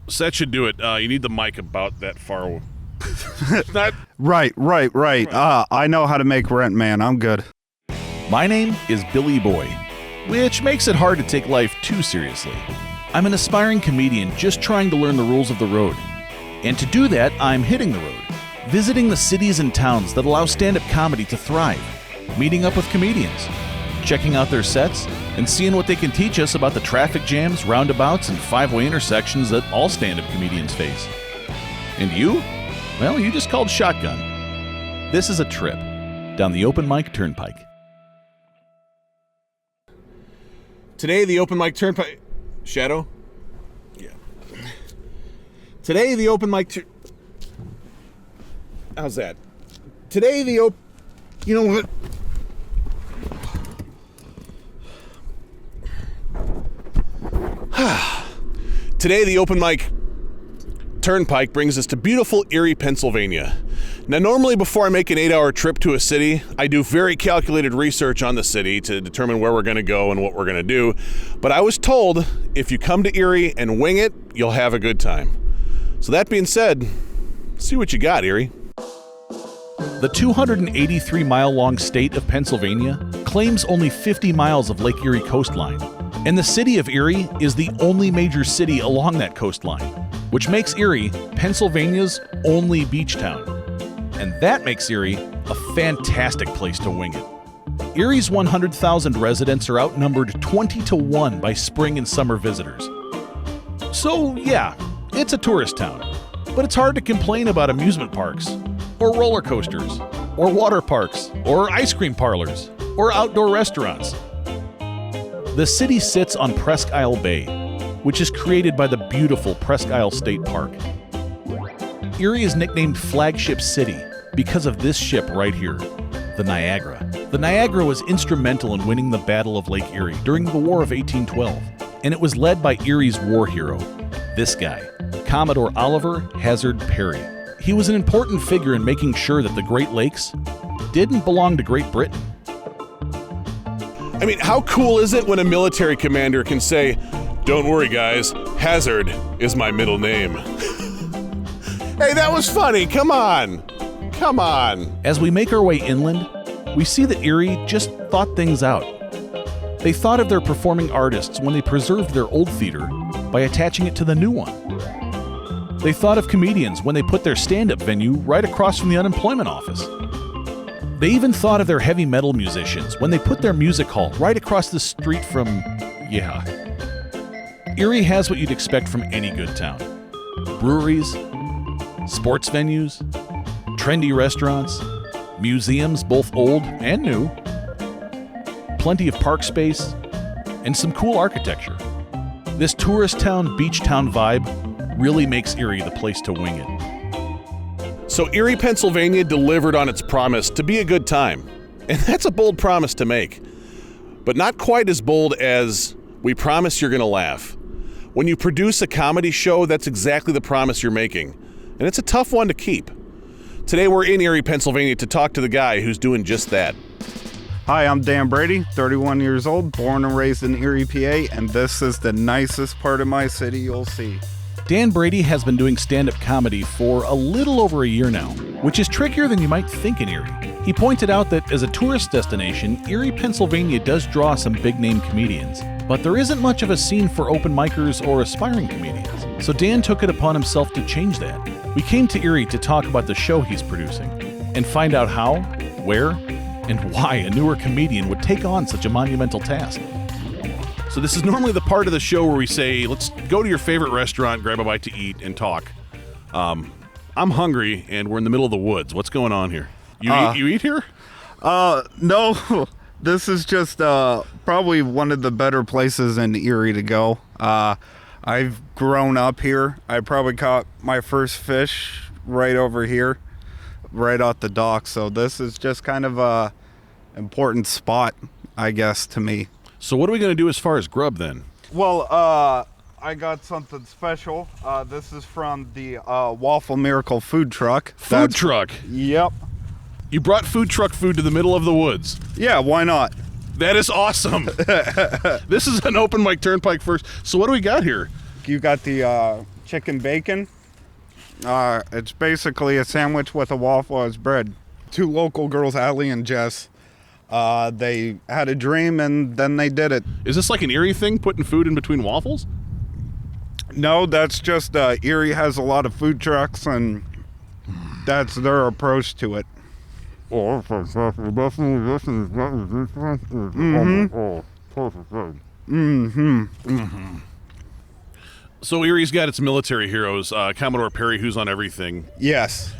So that should do it. You need the mic about that far away. Right. I know how to make rent, man. I'm good. My name is Billy Boy, which makes it hard to take life too seriously. I'm an aspiring comedian just trying to learn the rules of the road. And to do that, I'm hitting the road, visiting the cities and towns that allow stand-up comedy to thrive, meeting up with comedians, checking out their sets, and seeing what they can teach us about the traffic jams, roundabouts, and five-way intersections that all stand-up comedians face. And you? Well, you just called shotgun. This is a trip down the Open Mic Turnpike. Today, the Open Mic Turnpike... Shadow? Yeah. Today, the Open Mic... How's that? Today, the Open... You know what? Today, the Open Mic Turnpike brings us to beautiful Erie, Pennsylvania. Now, normally before I make an 8-hour trip to a city, I do very calculated research on the city to determine where we're going to go and what we're going to do. But I was told if you come to Erie and wing it, you'll have a good time. So that being said, see what you got, Erie. The 283-mile-long state of Pennsylvania claims only 50 miles of Lake Erie coastline, and the city of Erie is the only major city along that coastline, which makes Erie Pennsylvania's only beach town. And that makes Erie a fantastic place to wing it. Erie's 100,000 residents are outnumbered 20-1 by spring and summer visitors. So yeah, it's a tourist town, but it's hard to complain about amusement parks, or roller coasters, or water parks, or ice cream parlors, or outdoor restaurants. The city sits on Presque Isle Bay, which is created by the beautiful Presque Isle State Park. Erie is nicknamed Flagship City because of this ship right here, the Niagara. The Niagara was instrumental in winning the Battle of Lake Erie during the War of 1812, and it was led by Erie's war hero, this guy, Commodore Oliver Hazard Perry. He was an important figure in making sure that the Great Lakes didn't belong to Great Britain. I mean, how cool is it when a military commander can say, "Don't worry, guys, Hazard is my middle name." Hey, that was funny. Come on. As we make our way inland, we see that Erie just thought things out. They thought of their performing artists when they preserved their old theater by attaching it to the new one. They thought of comedians when they put their stand-up venue right across from the unemployment office. They even thought of their heavy metal musicians when they put their music hall right across the street from, Erie has what you'd expect from any good town. Breweries, sports venues, trendy restaurants, museums, both old and new, plenty of park space, and some cool architecture. This tourist town, beach town vibe really makes Erie the place to wing it. So Erie, Pennsylvania delivered on its promise to be a good time. And that's a bold promise to make. But not quite as bold as we promise you're going to laugh. When you produce a comedy show, that's exactly the promise you're making. And it's a tough one to keep. Today we're in Erie, Pennsylvania to talk to the guy who's doing just that. Hi, I'm Dan Brady, 31 years old, born and raised in Erie, PA, and this is the nicest part of my city you'll see. Dan Brady has been doing stand-up comedy for a little over a year now, which is trickier than you might think in Erie. He pointed out that as a tourist destination, Erie, Pennsylvania does draw some big-name comedians, but there isn't much of a scene for open micers or aspiring comedians. So Dan took it upon himself to change that. We came to Erie to talk about the show he's producing and find out how, where, and why a newer comedian would take on such a monumental task. So this is normally the part of the show where we say, let's go to your favorite restaurant, grab a bite to eat, and talk. I'm hungry, and we're in the middle of the woods. What's going on here? You eat here? No. This is just probably one of the better places in Erie to go. I've grown up here. I probably caught my first fish right over here, right off the dock. So this is just kind of a important spot, I guess, to me. So what are we going to do as far as grub then? Well, I got something special. This is from the Waffle Miracle food truck. Food truck? Yep. You brought food truck food to the middle of the woods. Yeah, why not? That is awesome. This is an Open Mic Turnpike first. So what do we got here? You got the chicken bacon. It's basically a sandwich with a waffle as bread. Two local girls, Allie and Jess, they had a dream and then they did it. Is this like an Erie thing, putting food in between waffles? No, that's just Erie has a lot of food trucks and that's their approach to it. So Erie's got its military heroes, Commodore Perry, who's on everything. Yes.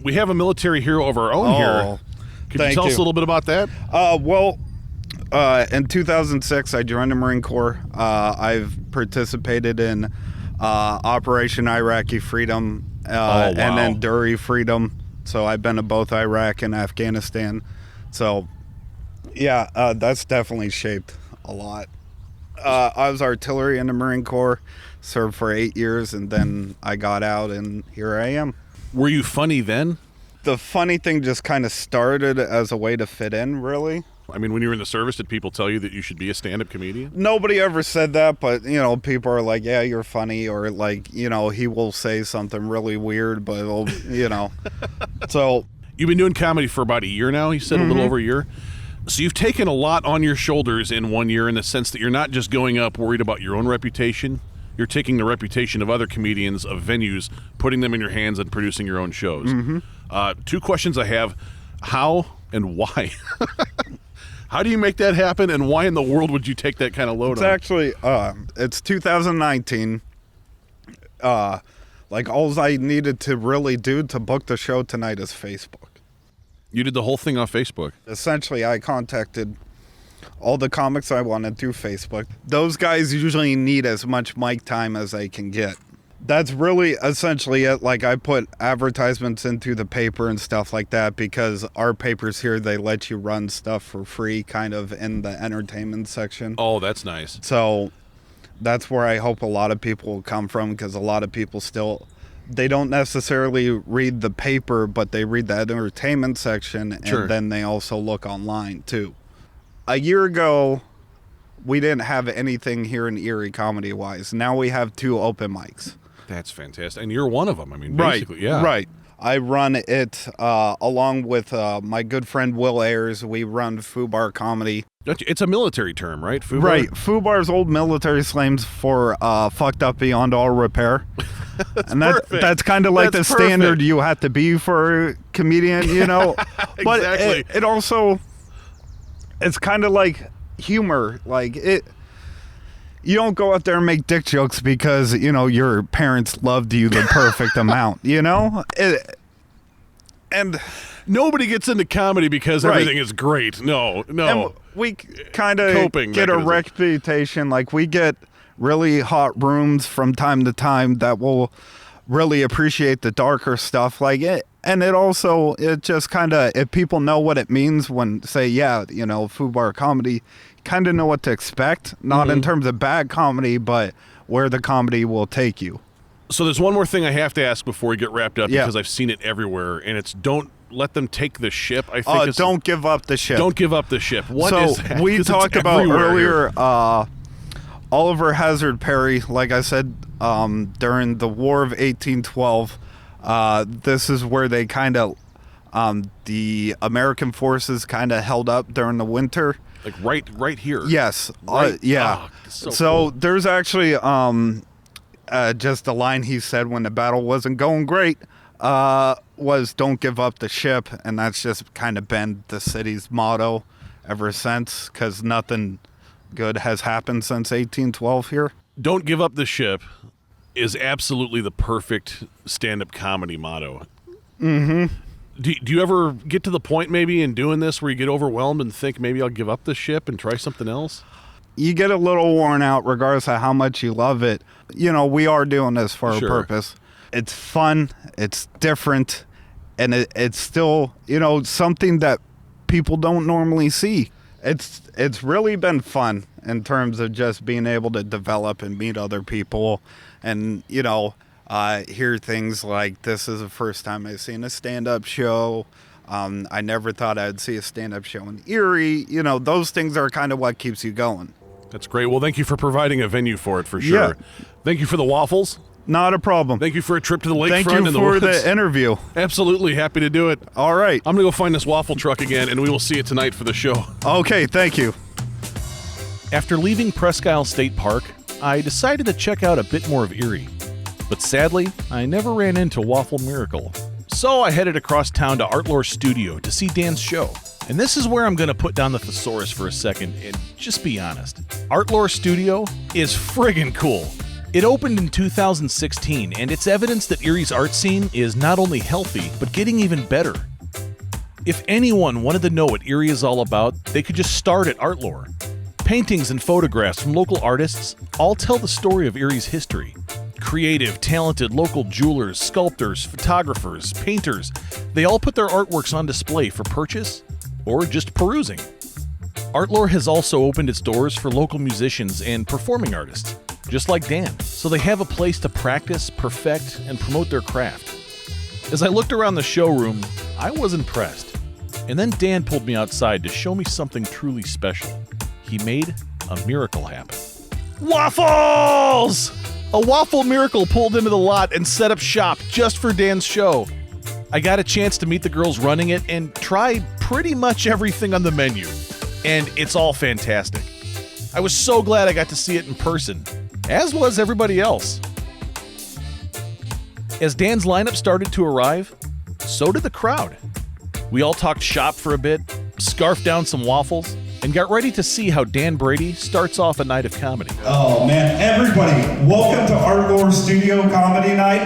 We have a military hero of our own here. Could you tell us a little bit about that? In 2006, I joined the Marine Corps. I've participated in Operation Iraqi Freedom and Enduring Freedom. So I've been to both Iraq and Afghanistan. So, yeah, that's definitely shaped a lot. I was artillery in the Marine Corps, served for 8 years, and then I got out, and here I am. Were you funny then? The funny thing just kind of started as a way to fit in, really. I mean, when you were in the service, did people tell you that you should be a stand-up comedian? Nobody ever said that, but, people are like, yeah, you're funny, or like, he will say something really weird, but it'll, So. You've been doing comedy for about a year now, you said, a little over a year. So you've taken a lot on your shoulders in 1 year in the sense that you're not just going up worried about your own reputation. You're taking the reputation of other comedians, of venues, putting them in your hands and producing your own shows. Two questions I have. How and why? How do you make that happen, and why in the world would you take that kind of load on? It's actually, it's 2019. All I needed to really do to book the show tonight is Facebook. You did the whole thing on Facebook? Essentially, I contacted all the comics I wanted through Facebook. Those guys usually need as much mic time as they can get. That's really essentially it. Like, I put advertisements into the paper and stuff like that because our papers here, they let you run stuff for free kind of in the entertainment section. Oh, that's nice. So that's where I hope a lot of people will come from, because a lot of people still, they don't necessarily read the paper, but they read the entertainment section, and then they also look online too. A year ago, we didn't have anything here in Erie comedy-wise. Now we have 2 open mics. That's fantastic. And you're one of them. I mean, basically, yeah. Right. I run it along with my good friend Will Ayers. We run Fubar Comedy. It's a military term, right? Fubar? Right. Fubar's old military slangs for fucked up beyond all repair. And that's kind of like the standard you have to be for a comedian, Exactly. But it also, it's kind of like humor. Like, you don't go out there and make dick jokes because, your parents loved you the perfect amount, and nobody gets into comedy because everything is great. No. And we kind of get a reputation. Like, we get really hot rooms from time to time that will really appreciate the darker stuff. Like it. And it just kind of, if people know what it means when say, Fubar Comedy, kind of know what to expect, not in terms of bad comedy, but where the comedy will take you. So there's one more thing I have to ask before we get wrapped up, because I've seen it everywhere, and it's don't let them take the ship. I think don't give up the ship. Don't give up the ship. What is that? We talked about earlier, Oliver Hazard Perry, like I said, during the War of 1812, this is where they kind of, the American forces kind of held up during the winter. Like right here. Yes. Right. Yeah. Oh, so cool. Cool. There's actually just a line he said when the battle wasn't going great was "Don't give up the ship," and that's just kind of been the city's motto ever since, because nothing good has happened since 1812 here. Don't give up the ship is absolutely the perfect stand-up comedy motto. Mm-hmm. Do you ever get to the point maybe in doing this where you get overwhelmed and think maybe I'll give up the ship and try something else? You get a little worn out regardless of how much you love it. We are doing this for a purpose. It's fun, it's different, and it's still, something that people don't normally see. It's really been fun in terms of just being able to develop and meet other people and, hear things like, this is the first time I've seen a stand-up show. I never thought I'd see a stand-up show in Erie. Those things are kind of what keeps you going. That's great. Well, thank you for providing a venue for it, for sure. Yeah. Thank you for the waffles. Not a problem. Thank you for a trip to the lakefront. Thank you and the for woods. the interview. Absolutely happy to do it. All right. I'm going to go find this waffle truck again, and we will see it tonight for the show. Okay, thank you. After leaving Presque Isle State Park, I decided to check out a bit more of Erie. But sadly, I never ran into Waffle Miracle. So I headed across town to Artlore Studio to see Dan's show. And this is where I'm going to put down the thesaurus for a second and just be honest. Artlore Studio is friggin' cool. It opened in 2016, and it's evidence that Erie's art scene is not only healthy, but getting even better. If anyone wanted to know what Erie is all about, they could just start at Artlore. Paintings and photographs from local artists all tell the story of Erie's history. Creative, talented local jewelers, sculptors, photographers, painters, they all put their artworks on display for purchase or just perusing. Artlore has also opened its doors for local musicians and performing artists, just like Dan, so they have a place to practice, perfect, and promote their craft. As I looked around the showroom, I was impressed. And then Dan pulled me outside to show me something truly special. He made a miracle happen. Waffles! A Waffle Miracle pulled into the lot and set up shop just for Dan's show. I got a chance to meet the girls running it and try pretty much everything on the menu. And it's all fantastic. I was so glad I got to see it in person, as was everybody else. As Dan's lineup started to arrive, so did the crowd. We all talked shop for a bit, scarfed down some waffles, and got ready to see how Dan Brady starts off a night of comedy. Oh man, everybody, welcome to Artlore Studio Comedy Night.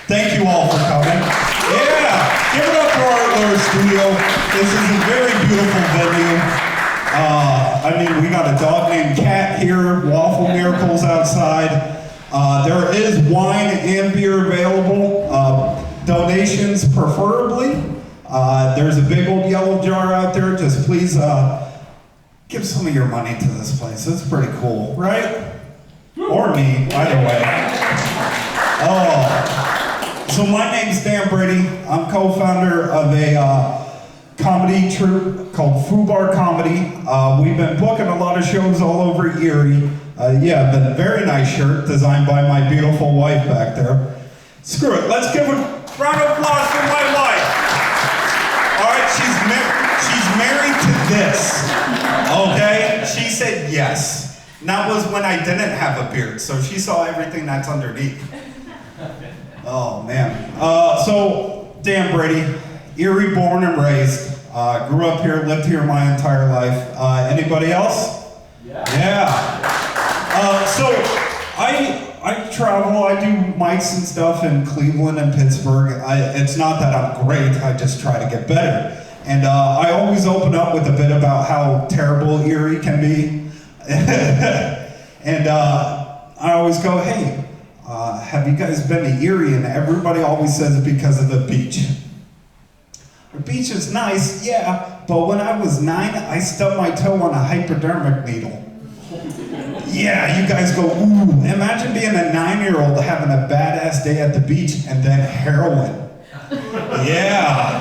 Thank you all for coming. Yeah, give it up for Artlore Studio. This is a very beautiful venue. We got a dog named Cat here, Waffle Miracles outside. There is wine and beer available, donations preferably. There's a big old yellow jar out there, just please give some of your money to this place. It's pretty cool, right? Or me, either way. So my name's Dan Brady. I'm co-founder of a comedy troupe called Fubar Comedy. We've been booking a lot of shows all over Erie. The very nice shirt designed by my beautiful wife back there. Screw it, let's give a round of applause for my wife. All right, she's married to this, okay? She said yes. And that was when I didn't have a beard, so she saw everything that's underneath. Oh, man. So, Dan Brady, Erie born and raised. Grew up here, lived here my entire life. Anybody else? Yeah. So, I travel, I do mics and stuff in Cleveland and Pittsburgh. It's not that I'm great, I just try to get better. And I always open up with a bit about how terrible Erie can be. And I always go, hey, have you guys been to Erie? And everybody always says it's because of the beach. The beach is nice, yeah, but when I was 9, I stubbed my toe on a hypodermic needle. Yeah, you guys go, ooh, imagine being a 9-year-old having a badass day at the beach and then heroin. Yeah.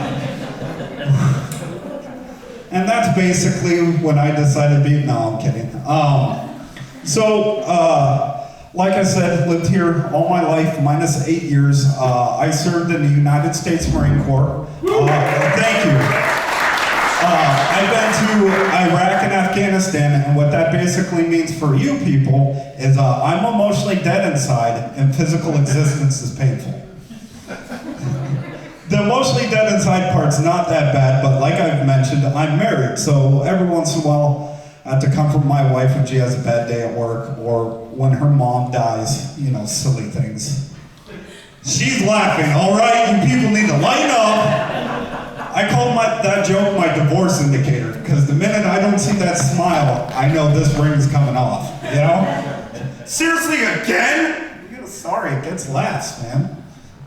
And that's basically when I decided to be, no, I'm kidding. Like I said, lived here all my life, minus 8 years. I served in the United States Marine Corps. Thank you. I've been to Iraq and Afghanistan, and what that basically means for you people is I'm emotionally dead inside, and physical existence is painful. The emotionally dead inside part's not that bad, but like I've mentioned, I'm married, so every once in a while I have to comfort my wife when she has a bad day at work, or when her mom dies, you know, silly things. She's laughing, all right? You people need to lighten up. I call that joke my divorce indicator, because the minute I don't see that smile, I know this ring's coming off, you know? Seriously, again? Yeah, sorry, it gets laughs, man.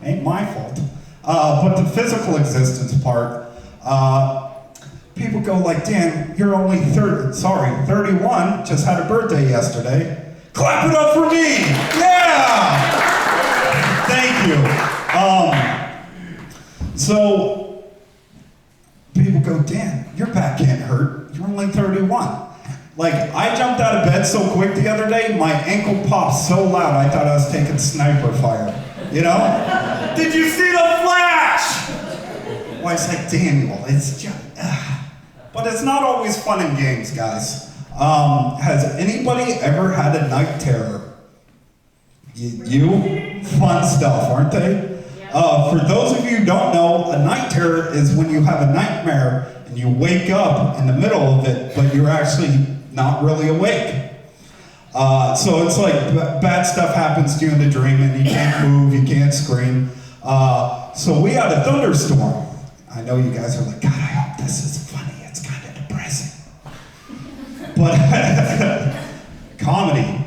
Ain't my fault. But the physical existence part, people go like, Dan, you're only 31, just had a birthday yesterday. Clap it up for me! Yeah! Thank you. So, people go, Dan, your back can't hurt. You're only 31. Like, I jumped out of bed so quick the other day, my ankle popped so loud I thought I was taking sniper fire. You know? Did you see the flash? Wife's like, Daniel, it's just... But it's not always fun and games, guys. Has anybody ever had a night terror? You? Fun stuff, aren't they? For those of you who don't know, a night terror is when you have a nightmare and you wake up in the middle of it, but you're actually not really awake. So it's like bad stuff happens to you in the dream and you can't move, you can't scream. So we had a thunderstorm. I know you guys are like, God, I hope this is funny. It's kind of depressing. But comedy.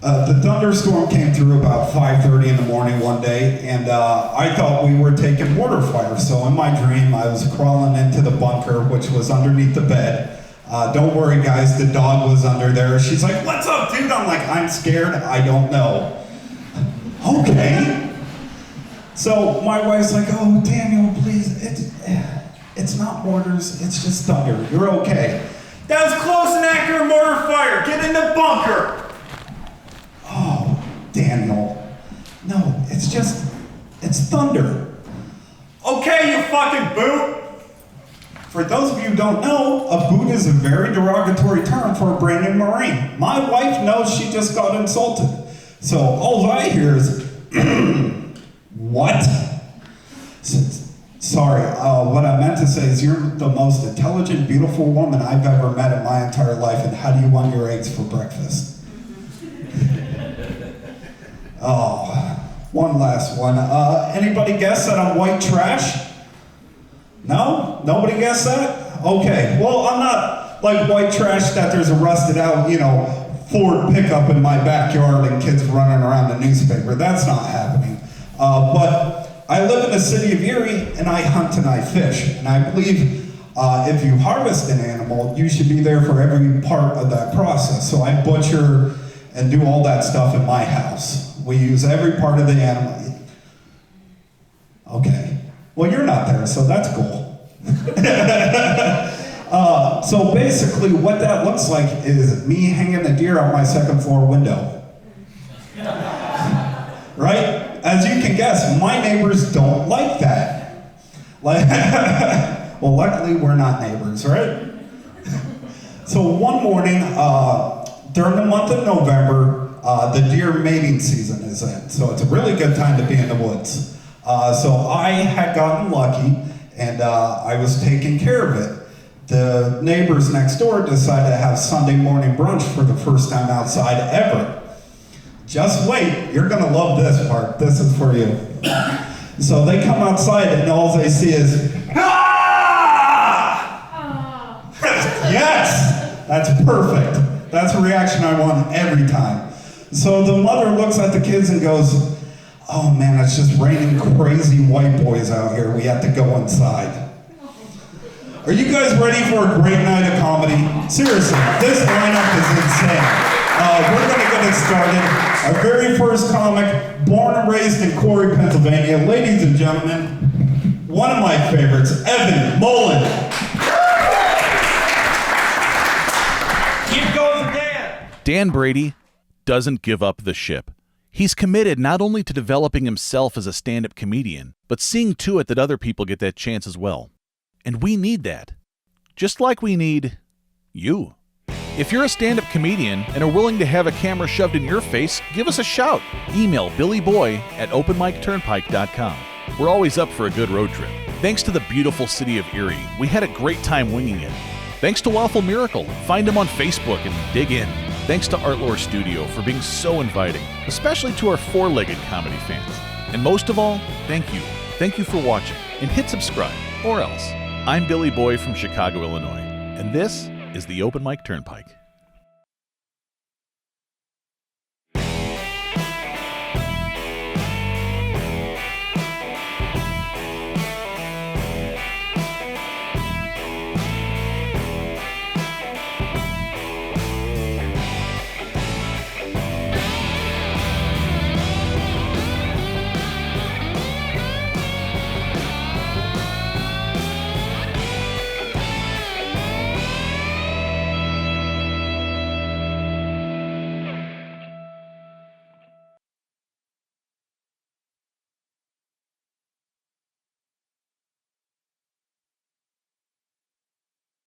The thunderstorm came through about 5:30 in the morning one day, and I thought we were taking mortar fire. So in my dream, I was crawling into the bunker, which was underneath the bed. Don't worry, guys, the dog was under there. She's like, what's up, dude? I'm like, I'm scared, I don't know. Okay. So my wife's like, oh, Daniel, please, it's not mortars, it's just thunder. You're okay. That was close and accurate mortar fire. Get in the bunker. Oh, Daniel. No, it's thunder. Okay, you fucking boot. For those of you who don't know, a boot is a very derogatory term for a brand new Marine. My wife knows she just got insulted. So all I hear is, what? Sorry, what I meant to say is you're the most intelligent, beautiful woman I've ever met in my entire life, and how do you want your eggs for breakfast? Oh, one last one. Anybody guess that I'm white trash? No? Nobody guess that? Okay, well, I'm not like white trash that there's a rusted out, Ford pickup in my backyard and kids running around the newspaper. That's not happening. But I live in the city of Erie, and I hunt and I fish. And I believe if you harvest an animal, you should be there for every part of that process. So I butcher and do all that stuff in my house. We use every part of the animal. Okay. Well, you're not there, so that's cool. So basically, what that looks like is me hanging a deer out my second floor window. Right? As you can guess, my neighbors don't like that. Well, luckily, we're not neighbors, right? So one morning, during the month of November, the deer mating season is in. So it's a really good time to be in the woods. So I had gotten lucky, and I was taking care of it. The neighbors next door decided to have Sunday morning brunch for the first time outside ever. Just wait, you're gonna love this part. This is for you. So they come outside and all they see is, ah! Yes, that's perfect. That's a reaction I want every time. So the mother looks at the kids and goes, oh man, it's just raining crazy white boys out here. We have to go inside. Are you guys ready for a great night of comedy? Seriously, this lineup is insane. We're gonna get it started. Our very first comic, born and raised in Corey, Pennsylvania. Ladies and gentlemen, one of my favorites, Evan Mullen. Here goes Dan. Dan Brady doesn't give up the ship. He's committed not only to developing himself as a stand-up comedian, but seeing to it that other people get that chance as well. And we need that. Just like we need you. If you're a stand-up comedian and are willing to have a camera shoved in your face, give us a shout. Email billyboy@openmicturnpike.com. We're always up for a good road trip. Thanks to the beautiful city of Erie, we had a great time winging it. Thanks to Waffle Miracle. Find them on Facebook and dig in. Thanks to Artlore Studio for being so inviting, especially to our four-legged comedy fans. And most of all, thank you. Thank you for watching, and hit subscribe, or else. I'm Billy Boy from Chicago, Illinois, and this is the Open Mic Turnpike.